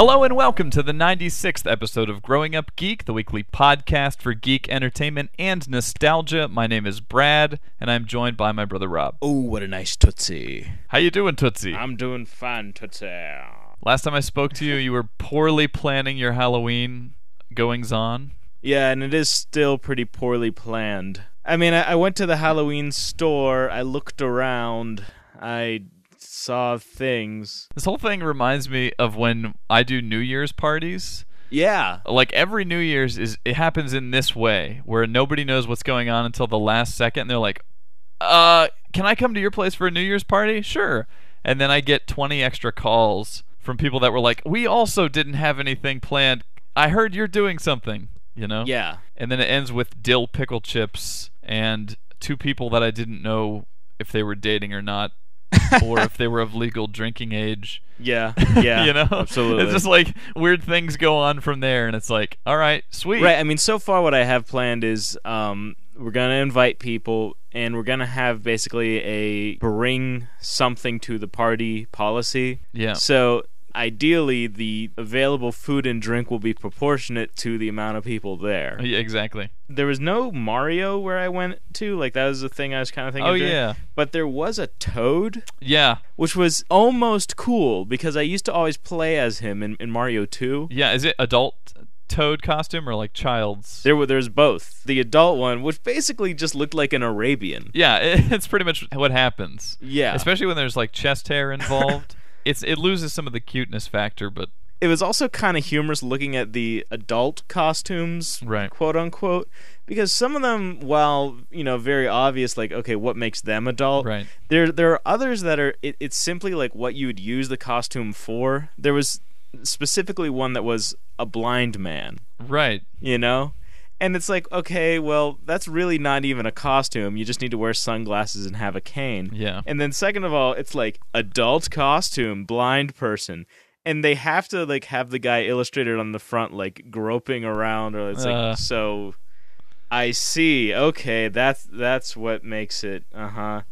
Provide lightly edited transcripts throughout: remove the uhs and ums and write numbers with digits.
Hello and welcome to the 96th episode of Growing Up Geek, the weekly podcast for geek entertainment and nostalgia. My name is Brad, and I'm joined by my brother Rob. Oh, what a nice Tootsie. How you doing, Tootsie? I'm doing fine, Tootsie. Last time I spoke to you, you were poorly planning your Halloween goings-on. Yeah, and it is still pretty poorly planned. I mean, I went to the Halloween store, I looked around, I saw things. This whole thing reminds me of when I do New Year's parties. Yeah. Like every New Year's, it happens in this way, where nobody knows what's going on until the last second, and they're like, can I come to your place for a New Year's party? Sure. And then I get 20 extra calls from people that were like, we also didn't have anything planned. I heard you're doing something, you know? Yeah. And then it ends with dill pickle chips and two people that I didn't know if they were dating or not. Or if they were of legal drinking age. Yeah, you know? Absolutely. It's just like weird things go on from there, and it's like, all right, sweet. Right, I mean, so far what I have planned is we're going to invite people, and we're going to have basically a bring something to the party policy. Yeah. So ideally, the available food and drink will be proportionate to the amount of people there. Yeah, exactly. There was no Mario where I went to. Like, that was the thing I was kind of thinking of doing. Yeah. But there was a Toad. Yeah. Which was almost cool, because I used to always play as him in Mario 2. Yeah, is it adult Toad costume or like child's? There's both. The adult one, which basically just looked like an Arabian. Yeah, it's pretty much what happens. Yeah. Especially when there's like chest hair involved. It loses some of the cuteness factor, but it was also kind of humorous looking at the adult costumes, right, quote unquote, because some of them, while very obvious, like, okay, what makes them adult? Right. There are others that are it's simply like what you would use the costume for. There was specifically one that was a blind man. Right. And it's like, okay, well, that's really not even a costume. You just need to wear sunglasses and have a cane. Yeah. And then second of all, it's like adult costume, blind person. And they have to like have the guy illustrated on the front like groping around, or it's like, so I see. Okay, that's what makes it. Other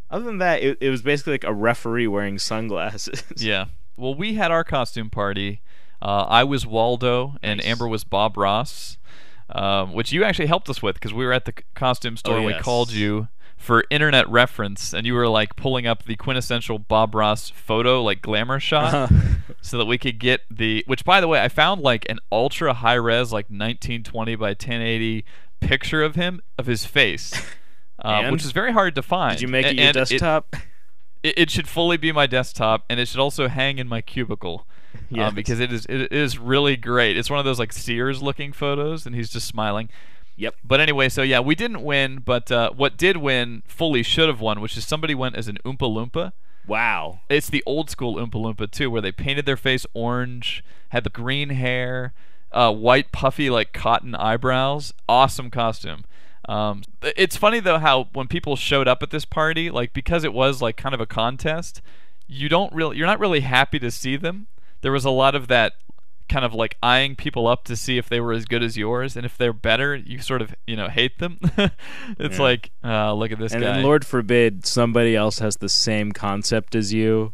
than that, it was basically like a referee wearing sunglasses. Yeah. Well, we had our costume party. I was Waldo and Nice. Amber was Bob Ross. Which you actually helped us with because we were at the costume store and we called you for internet reference, and you were like pulling up the quintessential Bob Ross photo, like glamour shot, so that we could get which, by the way, I found like an ultra high res, like 1920 by 1080 picture of his face, which is very hard to find. Did you make it your desktop? It should fully be my desktop, and it should also hang in my cubicle. Yes. Because it is really great. It's one of those like Sears looking photos, and he's just smiling. Yep. But anyway, so yeah, we didn't win, but what did win fully should have won, which is somebody went as an Oompa Loompa. Wow. It's the old school Oompa Loompa too, where they painted their face orange, had the green hair, white puffy like cotton eyebrows. Awesome costume. It's funny though how when people showed up at this party, like because it was like kind of a contest, you're not really happy to see them. There was a lot of that kind of like eyeing people up to see if they were as good as yours, and if they're better, you sort of hate them. It's like, look at this guy. And Lord forbid somebody else has the same concept as you.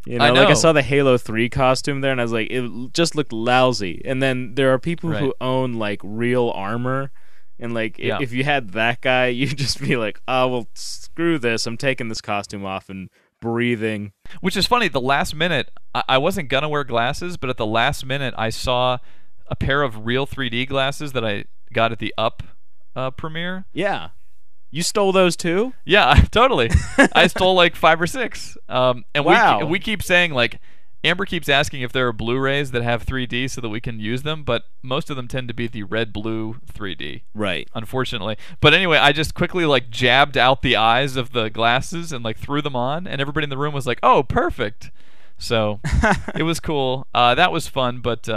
I know. Like I saw the Halo 3 costume there, and I was like, it just looked lousy. And then there are people who own like real armor, and like if you had that guy, you'd just be like, oh well, screw this, I'm taking this costume off and breathing. Which is funny, the last minute, I wasn't gonna wear glasses, but at the last minute I saw a pair of real 3D glasses that I got at the Up premiere. Yeah. You stole those too? Yeah, totally. I stole like 5 or 6. And wow. we keep saying, like, Amber keeps asking if there are Blu-rays that have 3D so that we can use them, but most of them tend to be the red-blue 3D. Right. Unfortunately. But anyway, I just quickly like jabbed out the eyes of the glasses and like threw them on, and everybody in the room was like, "Oh, perfect." So it was cool. That was fun, but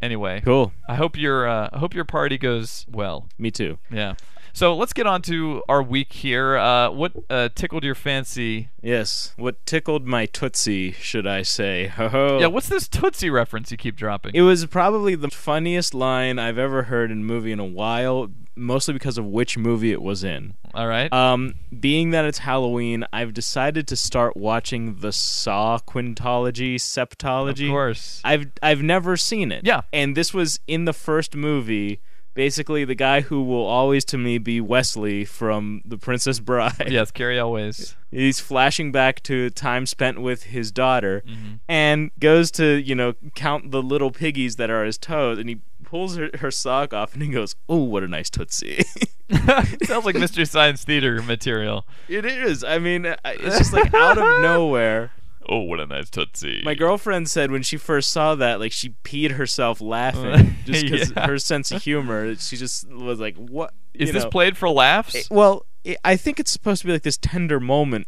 anyway. Cool. I hope your party goes well. Me too. Yeah. So let's get on to our week here. What tickled your fancy? Yes. What tickled my Tootsie, should I say? Ho-ho. Yeah, what's this Tootsie reference you keep dropping? It was probably the funniest line I've ever heard in a movie in a while. mostly because of which movie it was in. All right. Being that it's Halloween, I've decided to start watching the Saw quintology, septology. Of course. I've never seen it. Yeah. And this was in the first movie. Basically, the guy who will always to me be Wesley from The Princess Bride. Yes, Carrie Elways. He's flashing back to time spent with his daughter and goes to, count the little piggies that are his toes, and he pulls her sock off and he goes, "Oh, what a nice Tootsie." Sounds like Mystery Science Theater material. It is. I mean, it's just like out of nowhere. Oh, what a nice Tootsie. My girlfriend said when she first saw that, like, she peed herself laughing just because her sense of humor. She just was like, "What is this played for laughs?" I think it's supposed to be like this tender moment,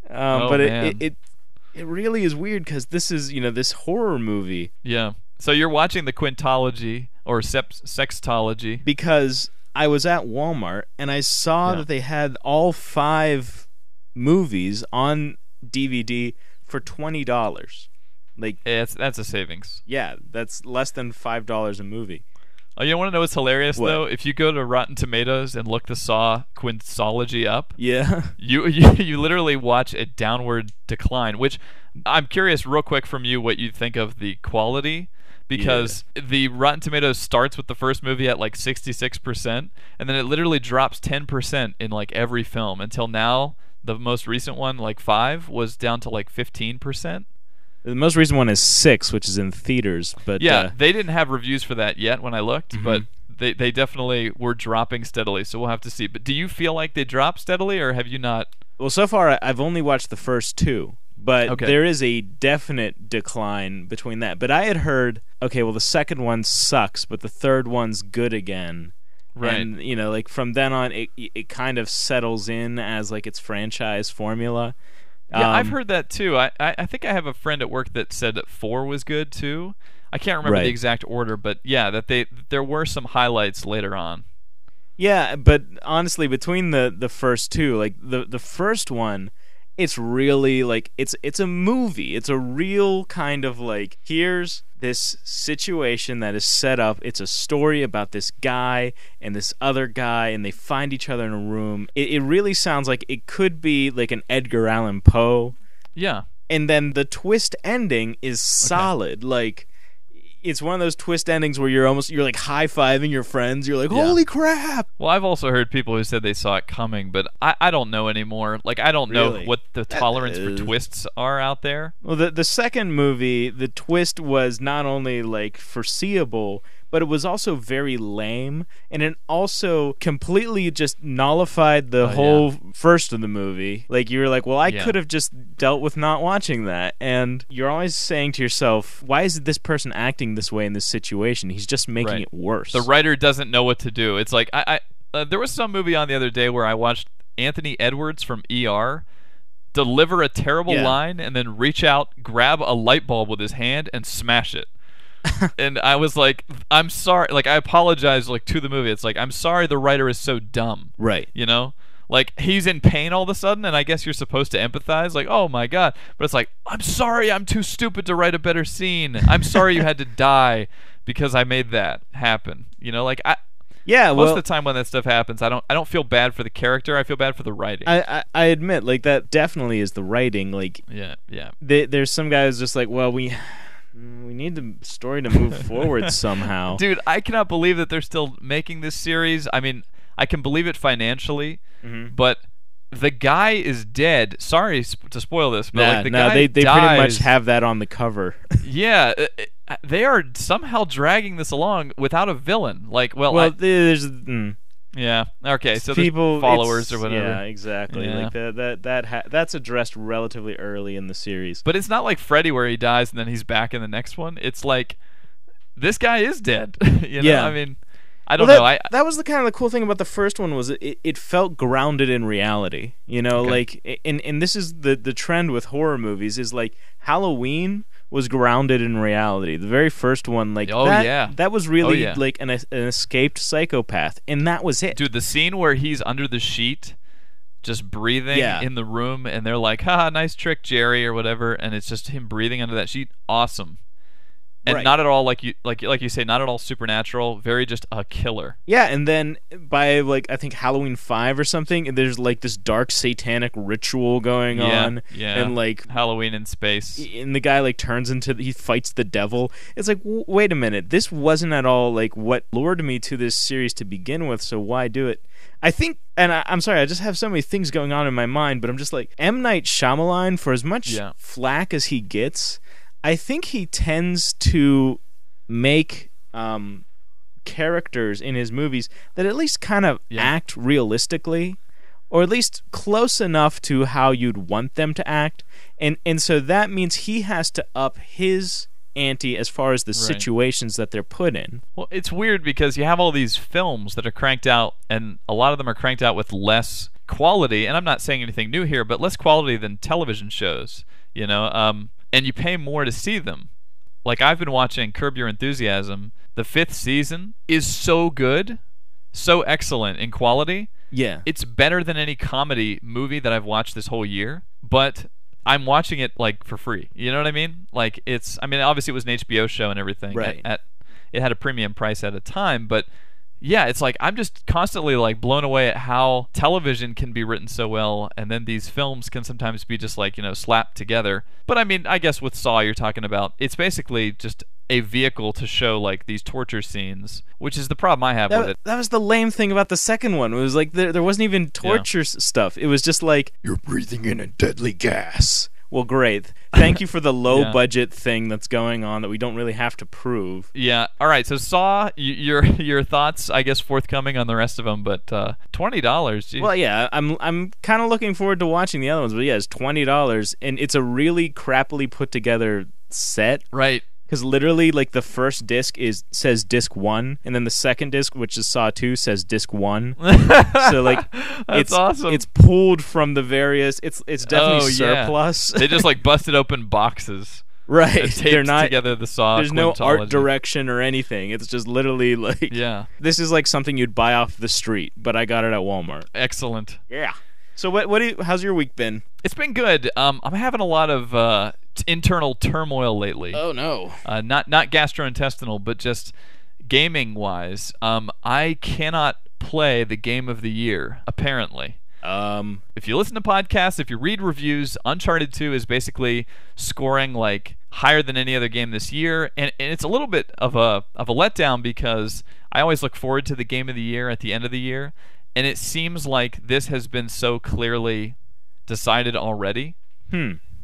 but it really is weird because this is this horror movie. Yeah. So you're watching the quintology or sextology because I was at Walmart and I saw that they had all 5 movies on DVD for $20. Like, that's a savings. Yeah, that's less than $5 a movie. Oh, you want to know what's hilarious What? though? If you go to Rotten Tomatoes and look the Saw quintology up, you literally watch a downward decline. Which I'm curious, real quick, from you, what you think of the quality. Because the Rotten Tomatoes starts with the first movie at like 66%, and then it literally drops 10% in like every film until now. The most recent one, like 5, was down to like 15%. The most recent one is 6, which is in theaters. But they didn't have reviews for that yet when I looked, but they definitely were dropping steadily. So we'll have to see. But do you feel like they dropped steadily, or have you not? Well, so far I've only watched the first 2. But there is a definite decline between that. But I had heard, the second one sucks, but the third one's good again. Right. And, like from then on, it kind of settles in as like its franchise formula. Yeah, I've heard that too. I think I have a friend at work that said that 4 was good too. I can't remember the exact order, but yeah, that there were some highlights later on. Yeah, but honestly, between the first 2, like the first one, it's really like it's a movie. It's a real kind of like, here's this situation that is set up. It's a story about this guy and this other guy, and they find each other in a room. It really sounds like it could be like an Edgar Allan Poe. Yeah. And then the twist ending is solid. Like, it's one of those twist endings where you're like high-fiving your friends. You're like, holy crap! Well, I've also heard people who said they saw it coming, but I don't know anymore. Like, I don't know what the tolerance for twists are out there. Well, the second movie, the twist was not only like foreseeable, but it was also very lame, and it also completely just nullified the whole first of the movie. Like, you were like, well, I could have just dealt with not watching that. And you're always saying to yourself, why is this person acting this way in this situation? He's just making it worse. The writer doesn't know what to do. It's like, there was some movie on the other day where I watched Anthony Edwards from ER deliver a terrible line and then reach out, grab a light bulb with his hand, and smash it. And I was like, I'm sorry. Like, I apologize, like, to the movie. It's like, I'm sorry the writer is so dumb. Right. Like, he's in pain all of a sudden, and I guess you're supposed to empathize. Like, oh, my God. But it's like, I'm sorry I'm too stupid to write a better scene. I'm sorry you had to die because I made that happen. Most of the time when that stuff happens, I don't feel bad for the character. I feel bad for the writing. I admit, like, that definitely is the writing. Like, there's some guy who's just like, well, we need the story to move forward somehow. Dude, I cannot believe that they're still making this series. I mean, I can believe it financially, but the guy is dead. Sorry to spoil this, but the guy they dies. Pretty much have that on the cover. Yeah, they are somehow dragging this along without a villain. Like, there's yeah. Okay, so people, followers or whatever. Yeah, exactly. Yeah. Like that's addressed relatively early in the series. But it's not like Freddy where he dies and then he's back in the next one. It's like this guy is dead. I mean, I don't know. That was the kind of the cool thing about the first one was it felt grounded in reality. Like and this is the trend with horror movies is like Halloween was grounded in reality. The very first one, like, that was really like an escaped psychopath, and that was it. Dude, the scene where he's under the sheet, just breathing in the room, and they're like, "Ha, nice trick, Jerry," or whatever, and it's just him breathing under that sheet. Awesome. and Right. not at all like you say, not at all supernatural. Very just a killer. Yeah, and then by like I think Halloween 5 or something, there's like this dark satanic ritual going on, Yeah. and like Halloween in space. and the guy like he fights the devil. It's like wait a minute, this wasn't at all like what lured me to this series to begin with. So why do it? I think, and I'm sorry, I just have so many things going on in my mind, but I'm just like M. Night Shyamalan, for as much flack as he gets, I think he tends to make characters in his movies that at least kind of act realistically, or at least close enough to how you'd want them to act, and so that means he has to up his ante as far as the situations that they're put in. Well, it's weird because you have all these films that are cranked out, and a lot of them are cranked out with less quality, and I'm not saying anything new here, but less quality than television shows, you know, and you pay more to see them. Like, I've been watching Curb Your Enthusiasm. The 5th season is so good, so excellent in quality. Yeah. It's better than any comedy movie that I've watched this whole year, but I'm watching it like for free. You know what I mean? Like, obviously it was an HBO show and everything. Right. It had a premium price at a time, but yeah, it's like I'm just constantly like blown away at how television can be written so well, and then these films can sometimes be just like, slapped together. But I mean, I guess with Saw you're talking about, it's basically just a vehicle to show like these torture scenes, which is the problem I have with it. That was the lame thing about the second one. It was like there wasn't even torture stuff. It was just like, you're breathing in a deadly gas. Well, great. Thank you for the low-budget thing that's going on that we don't really have to prove. Yeah. All right. So Saw, your thoughts, I guess, forthcoming on the rest of them, but $20. Geez. Well, yeah, I'm kind of looking forward to watching the other ones, but yeah, it's $20, and it's a really crappily put together set. Right. Because literally, like, the first disc says disc 1, and then the second disc, which is Saw 2, says disc 1. So, like, it's awesome. It's pulled from the various. It's definitely surplus. They just like busted open boxes. Right. They're not together the Saw. There's no art direction or anything. It's just literally like, this is like something you'd buy off the street, but I got it at Walmart. Excellent. Yeah. So how's your week been? It's been good. I'm having a lot of internal turmoil lately. Oh no. Not gastrointestinal, but just gaming wise. I cannot play the game of the year, apparently. If you listen to podcasts, if you read reviews, Uncharted 2 is basically scoring like higher than any other game this year, and it's a little bit of a letdown because I always look forward to the game of the year at the end of the year, and it seems like this has been so clearly decided already.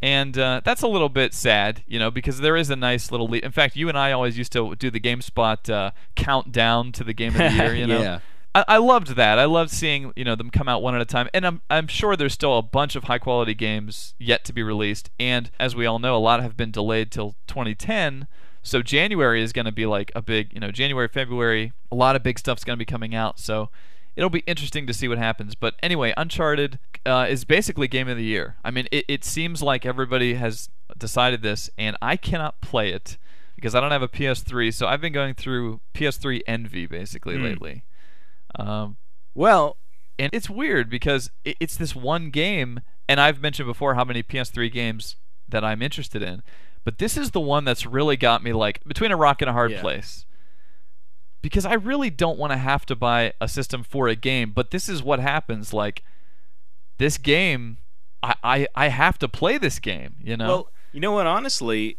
And that's a little bit sad, because there is a nice little lead. In fact, you and I always used to do the GameSpot countdown to the game of the year, Yeah. I loved that. I loved seeing them come out one at a time, and I'm sure there's still a bunch of high quality games yet to be released. And as we all know, a lot have been delayed till 2010. So January is going to be like a big, January, February, a lot of big stuff's going to be coming out. So it'll be interesting to see what happens. But anyway, Uncharted is basically game of the year. I mean, it seems like everybody has decided this, and I cannot play it because I don't have a PS3. So I've been going through PS3 Envy basically lately. Well, and it's weird because it's this one game, and I've mentioned before how many PS3 games that I'm interested in, but this is the one that's really got me like between a rock and a hard place. Because I really don't want to have to buy a system for a game, but this is what happens. Like, this game, I have to play this game, Well, you know what, honestly,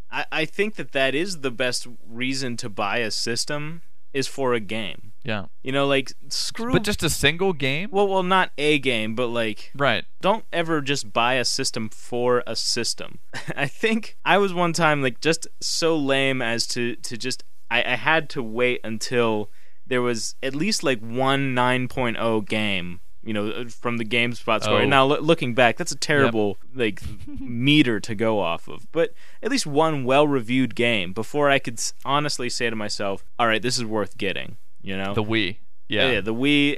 I think that is the best reason to buy a system is for a game. Yeah. Like, screw... But just a single game? Well, not a game, but like... Right. Don't ever just buy a system for a system. I think I was one time, like, just so lame as to just... I had to wait until there was at least like one 9.0 game, from the GameSpot score. And now looking back, that's a terrible like meter to go off of. But at least one well-reviewed game before I could honestly say to myself, "All right, this is worth getting." The Wii, yeah, the Wii.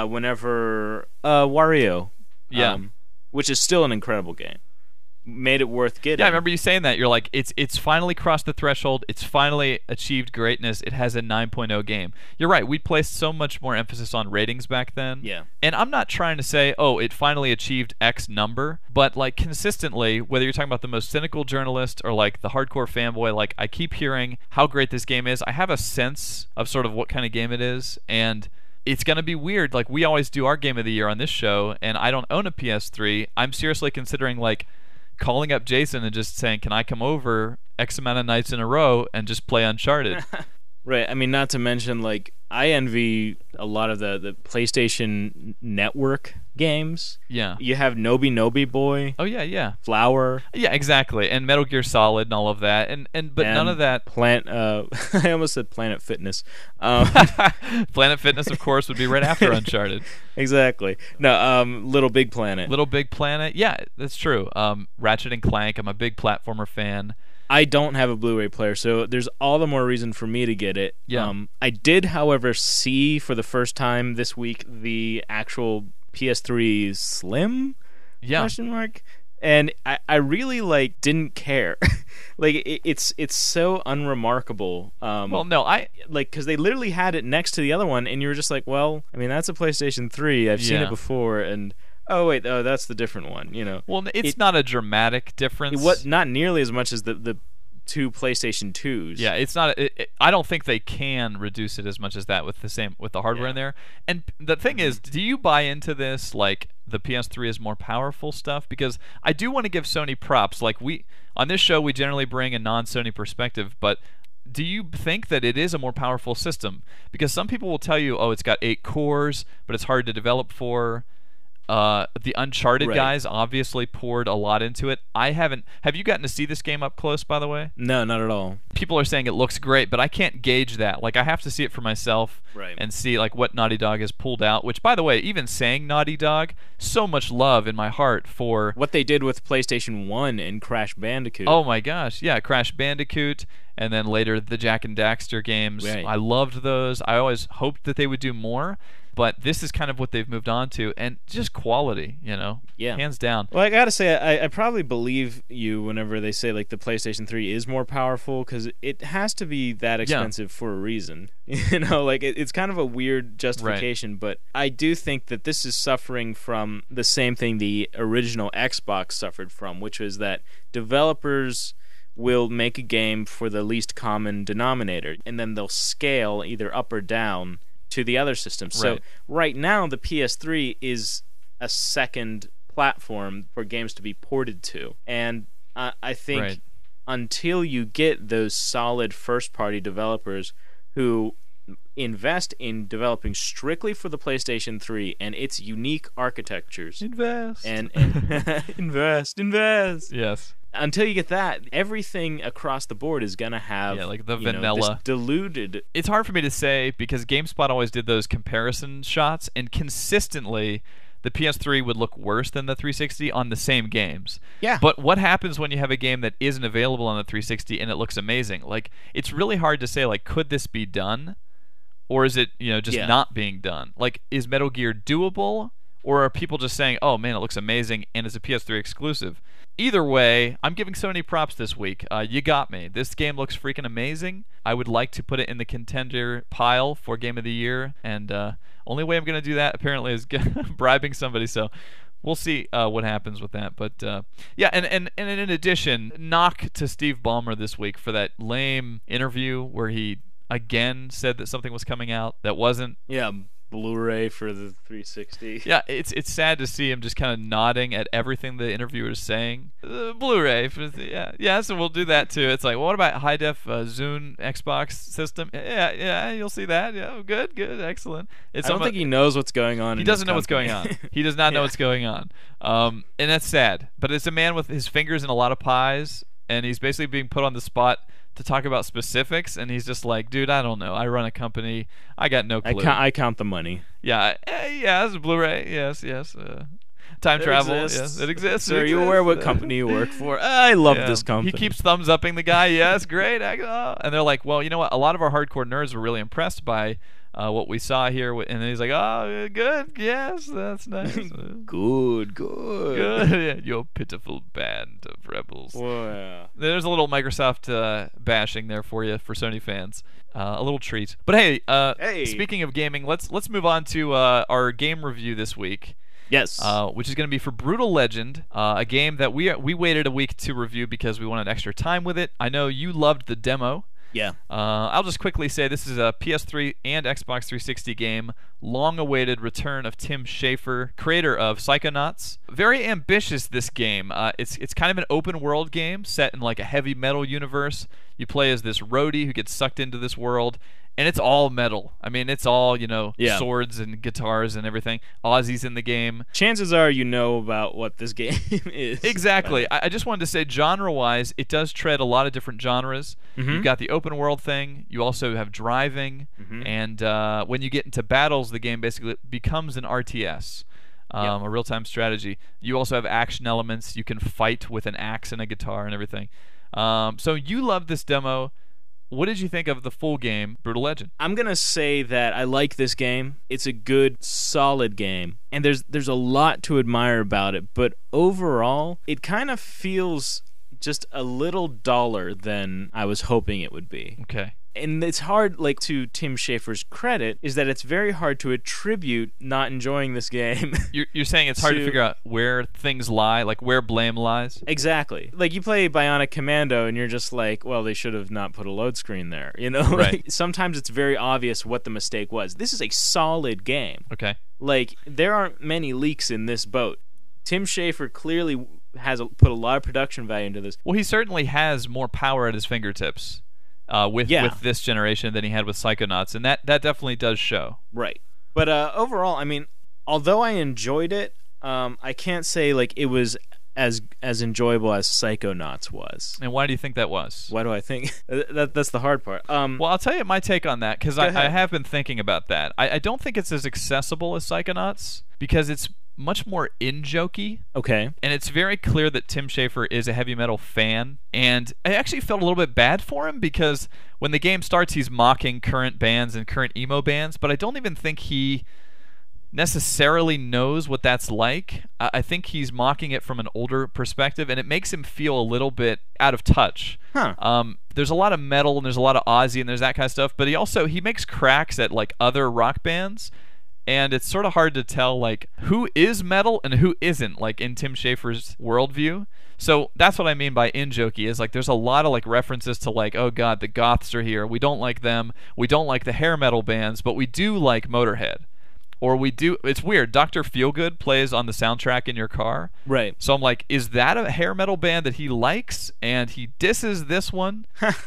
Whenever Wario, which is still an incredible game. made it worth getting. Yeah, I remember you saying that. You're like, it's finally crossed the threshold. It's finally achieved greatness. It has a 9.0 game. You're right. We placed so much more emphasis on ratings back then. Yeah. And I'm not trying to say, oh, it finally achieved X number, but like consistently, whether you're talking about the most cynical journalist or like the hardcore fanboy, like I keep hearing how great this game is. I have a sense of sort of what kind of game it is, and it's going to be weird. Like, we always do our game of the year on this show, and I don't own a PS3. I'm seriously considering like calling up Jason and just saying, can I come over X amount of nights in a row and just play Uncharted? Right. I mean, not to mention, like, I envy a lot of the PlayStation Network games. Yeah. You have Nobi Nobi Boy. Oh, yeah. Flower. Yeah, exactly. And Metal Gear Solid and all of that. But none of that. I almost said Planet Fitness. Planet Fitness, of course, would be right after Uncharted. Exactly. No, Little Big Planet. Little Big Planet. Yeah, that's true. Ratchet and Clank. I'm a big platformer fan. I don't have a Blu-ray player, so there's all the more reason for me to get it. Yeah. I did, however, see for the first time this week the actual PS3 Slim? Yeah. Question mark? And I really like didn't care. Like it's so unremarkable. Well, no, because they literally had it next to the other one, and you were just like, well, I mean, that's a PlayStation 3. I've seen it before, and oh wait, that's the different one. You know. Well, it's not a dramatic difference. Not nearly as much as the two PlayStation 2s. Yeah, it's not. I don't think they can reduce it as much as that with the hardware in there. And the thing is, do you buy into this? Like the PS3 is more powerful stuff? Because I do want to give Sony props. Like on this show, we generally bring a non-Sony perspective, but do you think that it is a more powerful system? Because some people will tell you, oh, it's got 8 cores, but it's hard to develop for. The Uncharted guys obviously poured a lot into it. I haven't. Have you gotten to see this game up close, by the way? No, not at all. People are saying it looks great, but I can't gauge that. Like, I have to see it for myself and see like what Naughty Dog has pulled out. Which, by the way, even saying Naughty Dog, so much love in my heart for what they did with PlayStation 1 and Crash Bandicoot. Oh my gosh, yeah, Crash Bandicoot, and then later the Jak and Daxter games. Right. I loved those. I always hoped that they would do more. But this is kind of what they've moved on to, and just quality, hands down. Well, I gotta say, I probably believe you whenever they say like the PlayStation 3 is more powerful, because it has to be that expensive for a reason. Like it's kind of a weird justification, but I do think that this is suffering from the same thing the original Xbox suffered from, which was that developers will make a game for the least common denominator, and then they'll scale either up or down to the other systems. So right now the PS3 is a second platform for games to be ported to, and I think until you get those solid first-party developers who invest in developing strictly for the PlayStation 3 and its unique architectures, invest yes. Until you get that, everything across the board is gonna have like the vanilla this diluted. It's hard for me to say because GameSpot always did those comparison shots, and consistently the PS3 would look worse than the 360 on the same games. Yeah. But what happens when you have a game that isn't available on the 360 and it looks amazing? Like, it's really hard to say, like, could this be done? Or is it, just not being done? Like, is Metal Gear doable? Or are people just saying, oh man, it looks amazing and it's a PS3 exclusive? Either way, I'm giving Sony props this week. You got me. This game looks freaking amazing. I would like to put it in the contender pile for Game of the Year, and only way I'm going to do that apparently is bribing somebody. So we'll see what happens with that. But and in addition, knock to Steve Ballmer this week for that lame interview where he again said that something was coming out that wasn't. Yeah. Blu-ray for the 360. Yeah, it's sad to see him just kind of nodding at everything the interviewer is saying. Blu-ray, so we'll do that too. It's like, well, what about high def Zune Xbox system? Yeah, you'll see that. Yeah, good, excellent. I don't think he knows what's going on. He doesn't know what's going on. He does not know what's going on, and that's sad. But it's a man with his fingers in a lot of pies, and he's basically being put on the spot to talk about specifics, and he's just like, dude, I don't know. I run a company. I got no clue. I count the money. Yeah, it's a Blu-ray. Yes. Time travel. Exists. Yes, it exists. So are you aware what company you work for? I love this company. He keeps thumbs upping the guy. Yes, great. And they're like, well, you know what? A lot of our hardcore nerds were really impressed by what we saw here. And then he's like, oh, good, yes, that's nice. Good. Good, your pitiful band of rebels. Wow. There's a little Microsoft bashing there for you, for Sony fans. A little treat. But hey, speaking of gaming, let's move on to our game review this week. Yes. Which is going to be for Brutal Legend, a game that we waited a week to review because we wanted extra time with it. I know you loved the demo. Yeah. I'll just quickly say this is a PS3 and Xbox 360 game, long-awaited return of Tim Schafer, creator of Psychonauts. Very ambitious, this game. It's kind of an open-world game set in like a heavy metal universe. You play as this roadie who gets sucked into this world, and it's all metal. I mean, it's all, swords and guitars and everything. Ozzy's in the game. Chances are you know about what this game is. Exactly. I just wanted to say, genre-wise, it does tread a lot of different genres. Mm-hmm. You've got the open world thing. You also have driving. Mm-hmm. And when you get into battles, the game basically becomes an RTS. A real-time strategy. You also have action elements. You can fight with an axe and a guitar and everything. So you loved this demo. What did you think of the full game, Brutal Legend? I'm going to say that I like this game. It's a good, solid game. And there's a lot to admire about it. But overall, it kind of feels just a little duller than I was hoping it would be. Okay. And it's hard, like, to Tim Schafer's credit, is that it's very hard to attribute not enjoying this game. You're saying it's hard to figure out where things lie, like where blame lies? Exactly. Like, you play Bionic Commando, and you're just like, well, they should have not put a load screen there, you know? Right. Like, sometimes it's very obvious what the mistake was. This is a solid game. Okay. Like, there aren't many leaks in this boat. Tim Schafer clearly has put a lot of production value into this. Well, he certainly has more power at his fingertips. With this generation than he had with Psychonauts, and that definitely does show. Right. But overall, I mean, although I enjoyed it, I can't say like it was as enjoyable as Psychonauts was. And why do you think that was? Why do I think that's the hard part? Well, I'll tell you my take on that, because I have been thinking about that. I don't think it's as accessible as Psychonauts because it's much more in-jokey. Okay. And it's very clear that Tim Schafer is a heavy metal fan. And I actually felt a little bit bad for him because when the game starts, he's mocking current bands and current emo bands, but I don't even think he necessarily knows what that's like. I think he's mocking it from an older perspective, and it makes him feel a little bit out of touch. Huh. There's a lot of metal, and there's a lot of Ozzy, and there's that kind of stuff, but he makes cracks at like other rock bands. And it's sort of hard to tell, like, who is metal and who isn't, like, in Tim Schafer's worldview. So that's what I mean by in-jokey, is, like, there's a lot of, like, references to, like, oh, God, the goths are here. We don't like them. We don't like the hair metal bands, but we do like Motorhead. Or we do... It's weird. Dr. Feelgood plays on the soundtrack in your car. Right. So I'm like, is that a hair metal band that he likes? And he disses this one?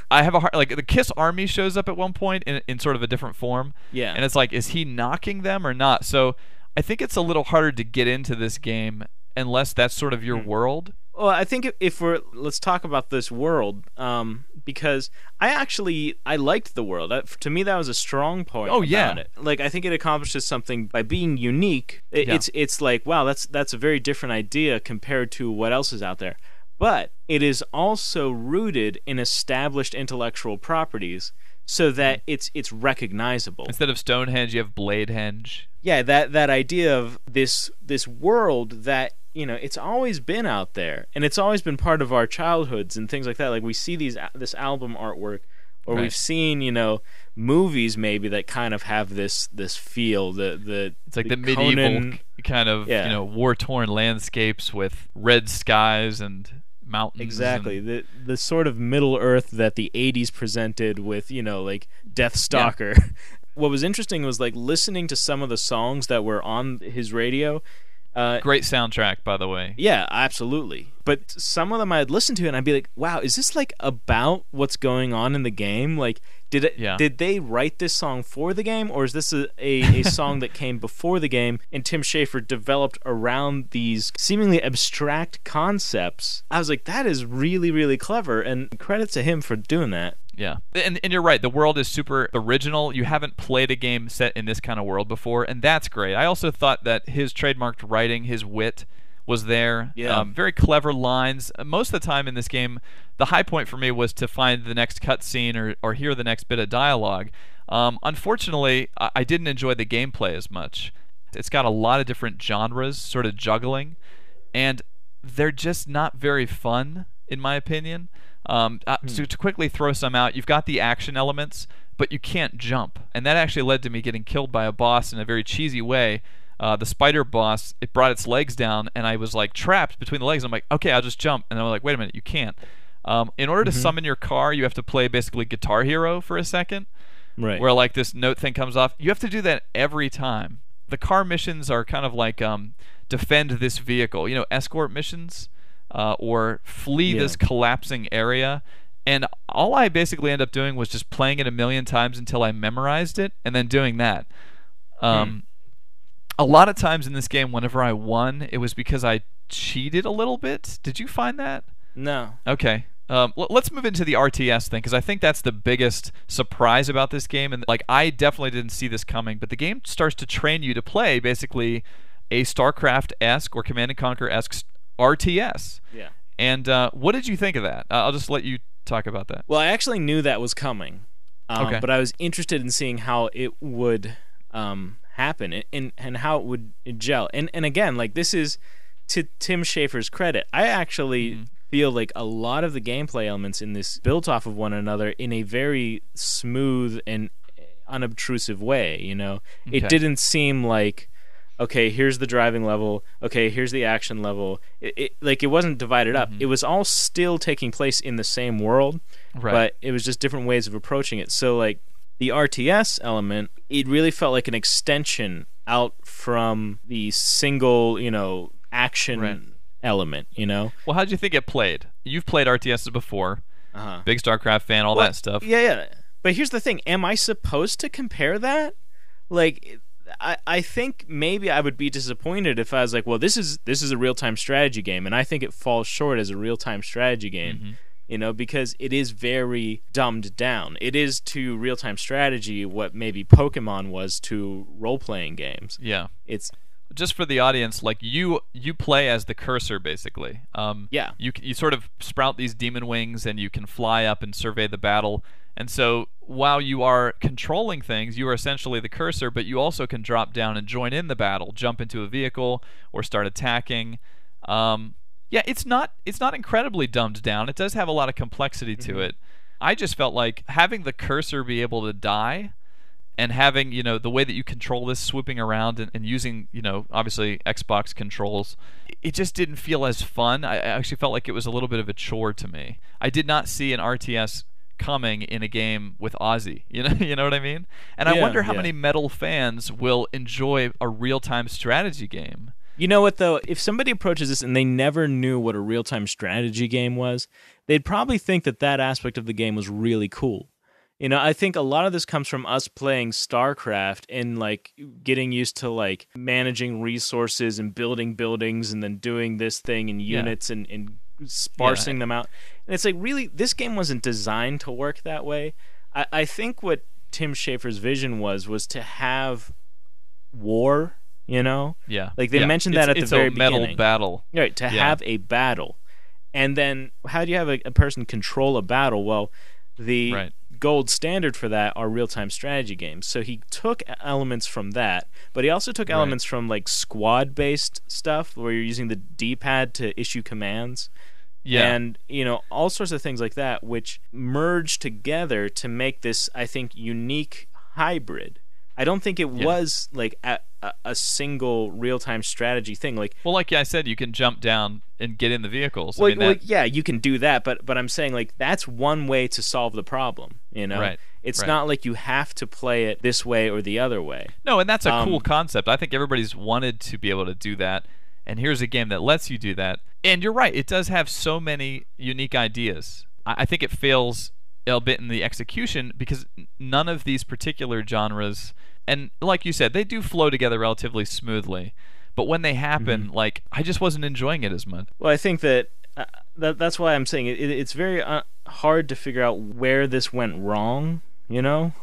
I have a hard... Like, the Kiss Army shows up at one point in sort of a different form. Yeah. And it's like, is he knocking them or not? So I think it's a little harder to get into this game unless that's sort of your world. Well, I think if let's talk about this world, because I liked the world. To me, that was a strong point. Oh yeah, about it. Like I think it accomplishes something by being unique. It's like wow, that's a very different idea compared to what else is out there. But it is also rooted in established intellectual properties, so that it's recognizable. Instead of Stonehenge, you have Bladehenge. Yeah, that idea of this world that. You know, it's always been out there, and it's always been part of our childhoods and things like that. Like we see this album artwork, or right. We've seen movies maybe that kind of have this feel. It's like the medieval kind of war-torn landscapes with red skies and mountains. Exactly, the sort of Middle Earth that the '80s presented with like Deathstalker. Yeah. What was interesting was like listening to some of the songs that were on his radio. Great soundtrack, by the way. Yeah, absolutely. But some of them I'd listen to, and I'd be like, "Wow, is this like about what's going on in the game? Like, did they write this song for the game, or is this a song that came before the game and Tim Schafer developed around these seemingly abstract concepts?" I was like, "That is really, really clever," and credit to him for doing that. Yeah, and you're right. The world is super original. You haven't played a game set in this kind of world before, and that's great. I also thought that his trademarked writing, his wit, was there. Yeah. Very clever lines. Most of the time in this game, the high point for me was to find the next cutscene or hear the next bit of dialogue. Unfortunately, I didn't enjoy the gameplay as much. It's got a lot of different genres sort of juggling, and they're just not very fun, in my opinion. So to quickly throw some out, you've got the action elements, but you can't jump. And that actually led to me getting killed by a boss in a very cheesy way. The spider boss, it brought its legs down, and I was like trapped between the legs. I'm like, okay, I'll just jump. And I'm like, wait a minute, you can't. In order to summon your car, you have to play basically Guitar Hero for a second, Right. where like this note thing comes off. You have to do that every time. The car missions are kind of like defend this vehicle, escort missions, or flee this collapsing area. And all I basically ended up doing was just playing it a million times until I memorized it, and then doing that. A lot of times in this game, whenever I won, it was because I cheated a little bit. Did you find that? No. Okay. Let's move into the RTS thing, because I think that's the biggest surprise about this game. And like, I definitely didn't see this coming, but the game starts to train you to play basically a StarCraft-esque or Command & Conquer-esque RTS. Yeah. And what did you think of that? I'll just let you talk about that. Well, I actually knew that was coming, Okay. but I was interested in seeing how it would happen and how it would gel. And again, like, this is to Tim Schafer's credit. I actually feel like a lot of the gameplay elements in this built off of one another in a very smooth and unobtrusive way. Okay. It didn't seem like, okay, here's the driving level, okay, here's the action level. It wasn't divided up. It was all still taking place in the same world, Right. but it was just different ways of approaching it. So, like, the RTS element, it really felt like an extension out from the single, action element, Well, how did you think it played? You've played RTSs before. Big StarCraft fan, all that stuff. Yeah. But here's the thing. Am I supposed to compare that? Like, I think maybe I would be disappointed if I was like, well, this is a real-time strategy game, and I think it falls short as a real-time strategy game, because it is very dumbed down. It is to real-time strategy what maybe Pokemon was to role-playing games. Yeah. It's just for the audience, like, you play as the cursor basically. Yeah. You sort of sprout these demon wings, and you can fly up and survey the battle. And so while you are controlling things, you are essentially the cursor, but you also can drop down and join in the battle, jump into a vehicle, or start attacking. Yeah, it's not incredibly dumbed down. It does have a lot of complexity to it. I just felt like having the cursor be able to die, and having, the way that you control this, swooping around and using, obviously Xbox controls, it just didn't feel as fun. I actually felt like it was a little bit of a chore to me. I did not see an RTS coming in a game with Ozzy. You know what I mean? And I wonder how many metal fans will enjoy a real-time strategy game. You know what, though? If somebody approaches this and they never knew what a real-time strategy game was, they'd probably think that aspect of the game was really cool. I think a lot of this comes from us playing StarCraft and, like, getting used to, like, managing resources and building buildings and then doing this thing in units and sparsing them out. And it's like, really, this game wasn't designed to work that way. I think what Tim Schafer's vision was to have war, Yeah. Like, they mentioned that at the very beginning. It's a metal battle. Right, to have a battle. And then how do you have a person control a battle? Well, the gold standard for that are real-time strategy games. So he took elements from that, but he also took elements from, like, squad-based stuff where you're using the D-pad to issue commands. Yeah. And, all sorts of things like that, which merge together to make this, I think, unique hybrid. I don't think it was, like, a single real-time strategy thing. Like, well, like I said, you can jump down and get in the vehicles. Well, yeah, you can do that, but I'm saying, like, that's one way to solve the problem, Right. It's not like you have to play it this way or the other way. No, and that's a cool concept. I think everybody's wanted to be able to do that, and here's a game that lets you do that. And you're right, it does have so many unique ideas. I think it fails a bit in the execution because none of these particular genres, and like you said, they do flow together relatively smoothly. But when they happen, like, I just wasn't enjoying it as much. Well, I think that's why I'm saying it's very hard to figure out where this went wrong.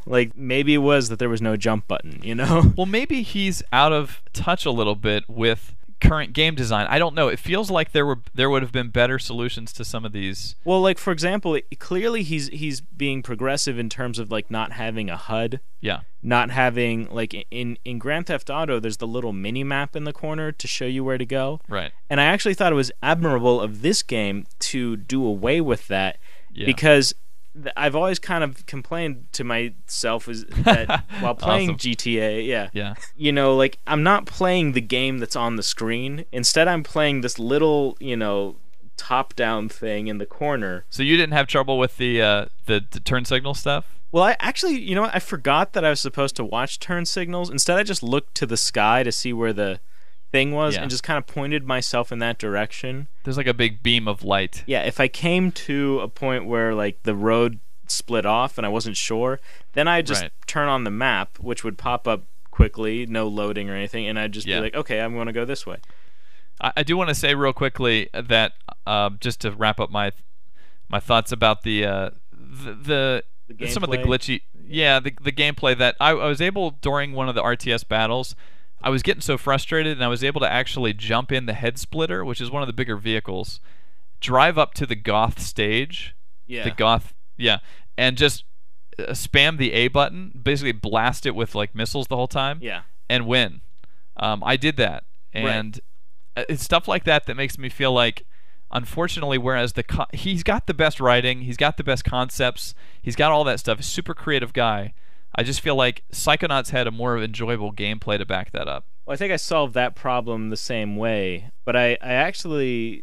Like, maybe it was that there was no jump button. Well, maybe he's out of touch a little bit with current game design. I don't know. It feels like there would have been better solutions to some of these. Well, like for example, clearly he's being progressive in terms of like not having a HUD. Yeah. Not having like in Grand Theft Auto, there's the little mini map in the corner to show you where to go. Right. And I actually thought it was admirable of this game to do away with that, Yeah. because I've always kind of complained to myself is that while playing Awesome. GTA, Yeah. you know, like I'm not playing the game that's on the screen. Instead, I'm playing this little, you know, top-down thing in the corner. So you didn't have trouble with the turn signal stuff? Well, I actually, you know what? I forgot that I was supposed to watch turn signals. Instead, I just looked to the sky to see where the thing was and just kind of pointed myself in that direction. There's like a big beam of light. Yeah, if I came to a point where like the road split off and I wasn't sure, then I'd just turn on the map, which would pop up quickly, no loading or anything, and I'd just be like, okay, I'm going to go this way. I do want to say real quickly that just to wrap up my thoughts about the some of the glitchy, the gameplay, that I was able during one of the RTS battles. I was getting so frustrated, and I was able to actually jump in the head splitter, which is one of the bigger vehicles, drive up to the Goth stage, and just spam the A button, basically blast it with like missiles the whole time, and win. I did that, and it's stuff like that that makes me feel like, unfortunately, whereas he's got the best writing, he's got the best concepts, he's got all that stuff, he's a super creative guy. I just feel like Psychonauts had a more enjoyable gameplay to back that up. Well, I think I solved that problem the same way, but I actually,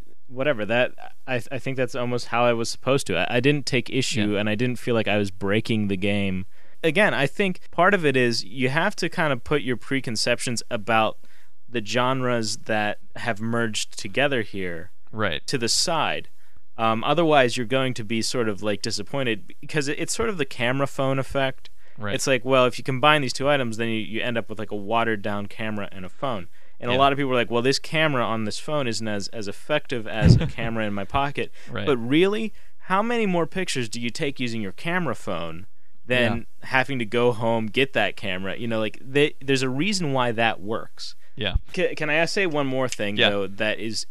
I think that's almost how I was supposed to. I didn't take issue, and I didn't feel like I was breaking the game. Again, I think part of it is you have to kind of put your preconceptions about the genres that have merged together here to the side. Otherwise, you're going to be sort of like disappointed, because it's sort of the camera phone effect. Right. It's like, well, if you combine these two items, then you end up with like a watered down camera and a phone. And a lot of people are like, well, this camera on this phone isn't as effective as a camera in my pocket. Right. But really, how many more pictures do you take using your camera phone than having to go home, get that camera? You know, like there's a reason why that works. Yeah. Can I say one more thing, though, that is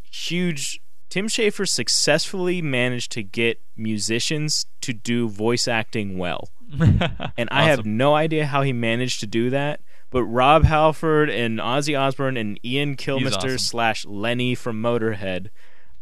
huge? Tim Schafer successfully managed to get musicians to do voice acting well. And I have no idea how he managed to do that, but Rob Halford and Ozzy Osbourne and Ian Kilmister / Lenny from Motorhead,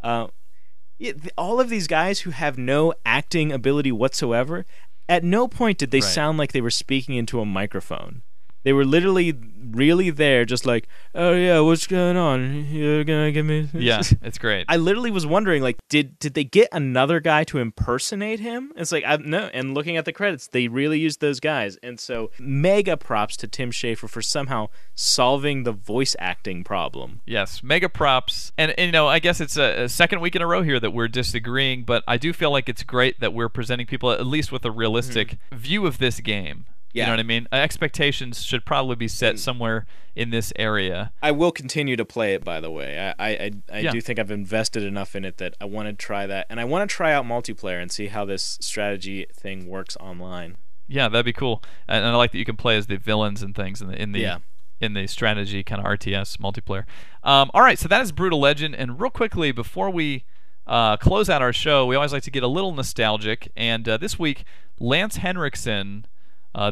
all of these guys who have no acting ability whatsoever, at no point did they sound like they were speaking into a microphone. They were literally really there, just like, oh yeah, what's going on? You're gonna give me... Yeah, it's great. I literally was wondering, like, did they get another guy to impersonate him? It's like, no. And looking at the credits, they really used those guys. And so, mega props to Tim Schafer for somehow solving the voice acting problem. Yes, mega props. And you know, I guess it's a second week in a row here that we're disagreeing, but I do feel like it's great that we're presenting people at least with a realistic view of this game. You know what I mean? Expectations should probably be set somewhere in this area. I will continue to play it, by the way. I do think I've invested enough in it that I want to try that. And I want to try out multiplayer and see how this strategy thing works online. Yeah, that'd be cool. And I like that you can play as the villains and things in the strategy kind of RTS multiplayer. All right, so that is Brutal Legend. And real quickly, before we close out our show, we always like to get a little nostalgic. And this week, Lance Henriksen,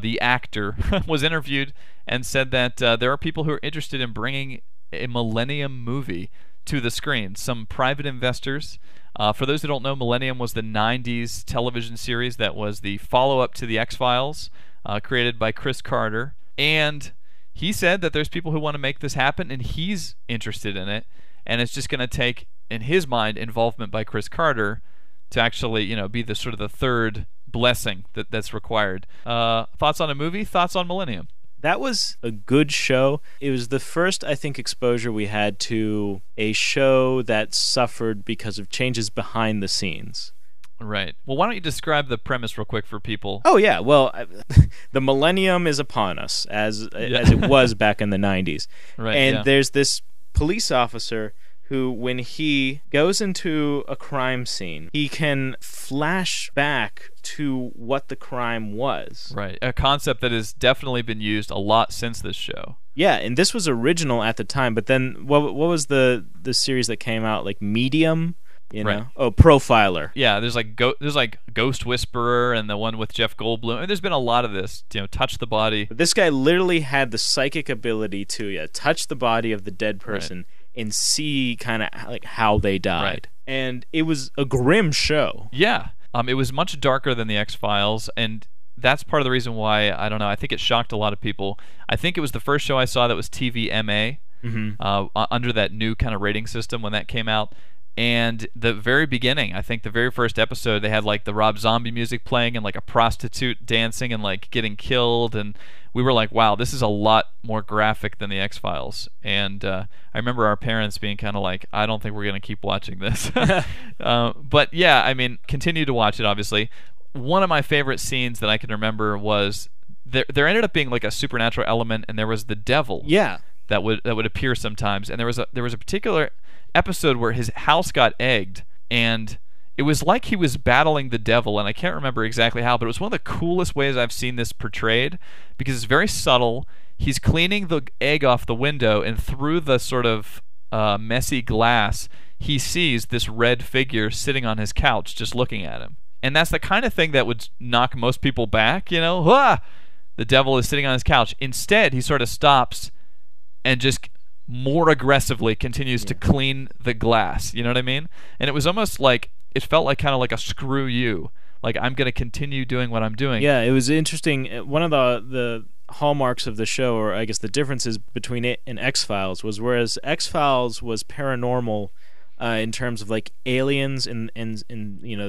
the actor, was interviewed and said that there are people who are interested in bringing a Millenium movie to the screen. Some private investors. For those who don't know, Millenium was the 90s television series that was the follow-up to The X-Files, created by Chris Carter. And he said that there's people who want to make this happen, and he's interested in it. And it's just going to take, in his mind, involvement by Chris Carter to actually, be the sort of the third blessing that's required. Thoughts on a movie? Thoughts on Millenium? That was a good show. It was the first, I think, exposure we had to a show that suffered because of changes behind the scenes. Right. Well, why don't you describe the premise real quick for people? Oh, yeah. Well, the millennium is upon us, as it was back in the 90s. Right. And there's this police officer who, when he goes into a crime scene, he can flash back to what the crime was. Right. A concept that has definitely been used a lot since this show. Yeah, and this was original at the time, but then what was the series that came out, like Medium? You know? Right. Oh, Profiler. Yeah, there's like Ghost Whisperer and the one with Jeff Goldblum. And there's been a lot of this, Touch the Body. But this guy literally had the psychic ability to touch the body of the dead person and see kind of like how they died. Right. And it was a grim show. Yeah. It was much darker than the X-Files, and that's part of the reason why, I don't know, I think it shocked a lot of people. I think it was the first show I saw that was TVMA, under that new kind of rating system when that came out. And the very beginning, I think the very first episode, they had like the Rob Zombie music playing and like a prostitute dancing and like getting killed, and we were like, wow, this is a lot more graphic than the X-Files. And I remember our parents being kind of like, I don't think we're going to keep watching this. But yeah, I mean, continue to watch it, obviously. One of my favorite scenes that I can remember was there ended up being like a supernatural element, and there was the devil. Yeah. That would appear sometimes, and there was a particular episode where his house got egged, and it was like he was battling the devil, and I can't remember exactly how, but it was one of the coolest ways I've seen this portrayed, because it's very subtle. He's cleaning the egg off the window, and through the sort of messy glass, he sees this red figure sitting on his couch just looking at him. And that's the kind of thing that would knock most people back, Ah! The devil is sitting on his couch. Instead, he sort of stops and just more aggressively continues to clean the glass. You know what I mean? And it was almost like, it felt like kind of like a screw you. Like, I'm going to continue doing what I'm doing. Yeah, it was interesting. One of the hallmarks of the show, or I guess the differences between it and X-Files, was whereas X-Files was paranormal in terms of like aliens and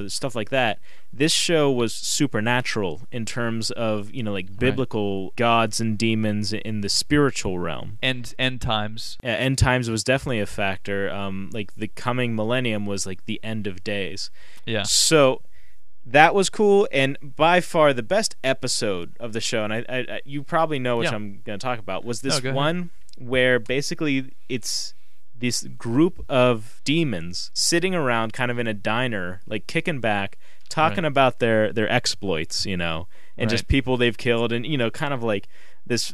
stuff like that, this show was supernatural in terms of like biblical gods and demons in the spiritual realm. End times. Yeah, end times was definitely a factor. Like the coming millennium was like the end of days. Yeah. So that was cool, and by far the best episode of the show, and I you probably know which I'm going to talk about, was this one where basically it's this group of demons sitting around kind of in a diner, like kicking back, talking about their exploits, and just people they've killed, and kind of like this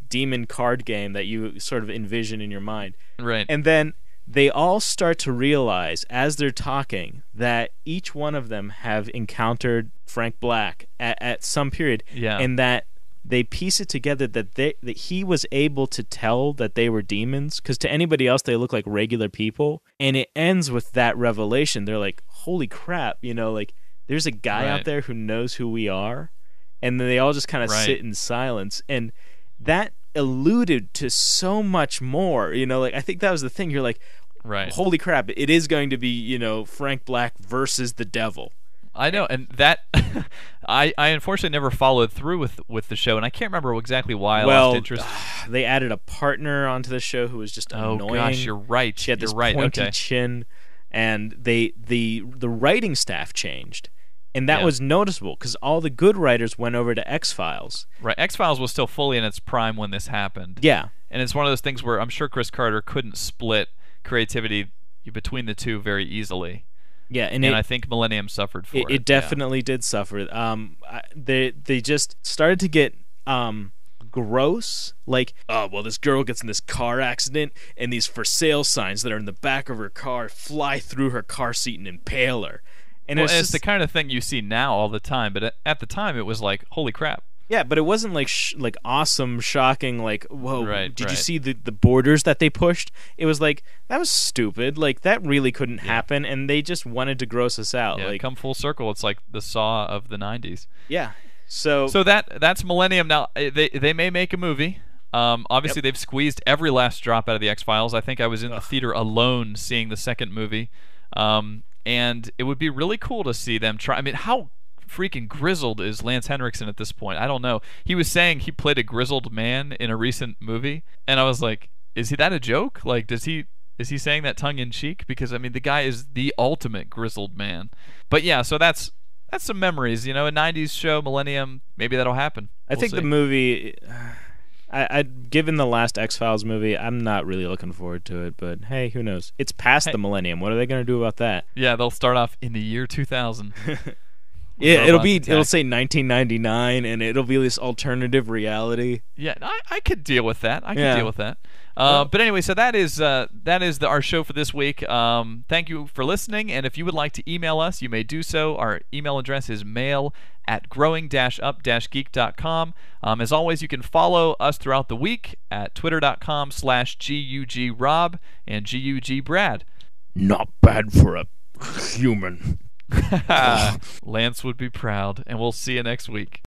demon card game that you sort of envision in your mind. Right. And then they all start to realize as they're talking that each one of them have encountered Frank Black at some period, and that they piece it together that he was able to tell that they were demons, because to anybody else they look like regular people. And it ends with that revelation. They're like, holy crap, like there's a guy out there who knows who we are. And then they all just kind of sit in silence, and that alluded to so much more. Like I think that was the thing. You're like, holy crap, it is going to be Frank Black versus the devil. I know, and that I unfortunately never followed through with the show, and I can't remember exactly why I lost interest. They added a partner onto the show who was just annoying. Oh gosh, you're right. She had this pointy chin, and the writing staff changed, and that was noticeable because all the good writers went over to X-Files. Right, X-Files was still fully in its prime when this happened. Yeah, and it's one of those things where I'm sure Chris Carter couldn't split creativity between the two very easily. Yeah, and I think Millennium suffered for it. It definitely did suffer. They just started to get gross. Like, oh well, this girl gets in this car accident, and these for sale signs that are in the back of her car fly through her car seat and impale her. And it's the kind of thing you see now all the time, but at the time it was like, holy crap. Yeah, but it wasn't like like awesome, shocking, like, whoa, did you see the borders that they pushed? It was like, that was stupid. Like, that really couldn't happen, and they just wanted to gross us out. Yeah, like, come full circle. It's like the Saw of the 90s. Yeah. So that's Millennium. Now, they may make a movie. Obviously, they've squeezed every last drop out of the X-Files. I think I was in the theater alone seeing the second movie. And it would be really cool to see them try. I mean, how freaking grizzled is Lance Henriksen at this point? I don't know. He was saying he played a grizzled man in a recent movie, and I was like, is that a joke? Like, is he saying that tongue in cheek? Because I mean, the guy is the ultimate grizzled man. But yeah, so that's some memories. A 90s show, Millennium. Maybe that'll happen. I think the movie. Given the last X-Files movie, I'm not really looking forward to it. But hey, who knows? It's past the Millennium. What are they going to do about that? Yeah, they'll start off in the year 2000. Yeah, robots it'll attack. say 1999, and it'll be this alternative reality. Yeah, I could deal with that. I could Yeah. deal with that. Well- But anyway, so that is our show for this week. Thank you for listening, and if you would like to email us, you may do so. Our email address is mail@growing-up-geek.com. As always, you can follow us throughout the week at twitter.com/GUGRob and GUGBrad. Not bad for a human. Lance would be proud, and we'll see you next week.